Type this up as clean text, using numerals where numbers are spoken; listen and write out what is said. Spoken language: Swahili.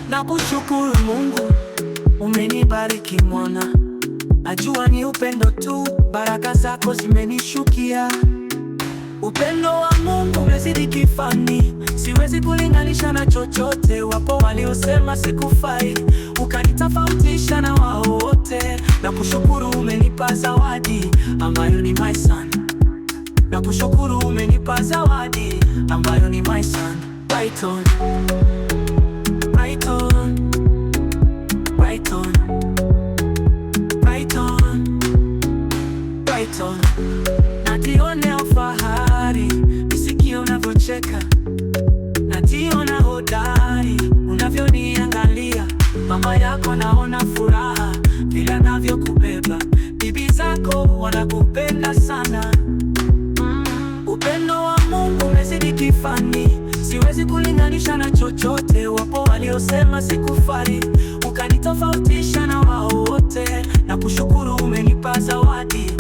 Nakushukuru Mungu, umenibariki mwana. Najua ni upendo tu, baraka zako zimenishukia. Upendo wa Mungu umezidi kifani, siwezi kulinganisha na chochote. Wapo waliosema sikufai, ukanitofautisha na wao wote. Nakushukuru umenipa zawadi ambayo ni my son. Nakushukuru umenipa zawadi ambayo ni my son. Brighton, Brighton, Brighton, Brighton, Brighton. Najiona fahari nisikie unavyocheka, najiona hodari unavyoniangalia. Mama yako naona furaha vile anavyokubeba, bibi zako wanakupenda sana. Upendo wa Mungu umezidi kifani, siwezi kulinganisha na chochote. Wapo waliosema sikufai, ukanitofautisha na wao wote. Nakushukuru umenipa zawadi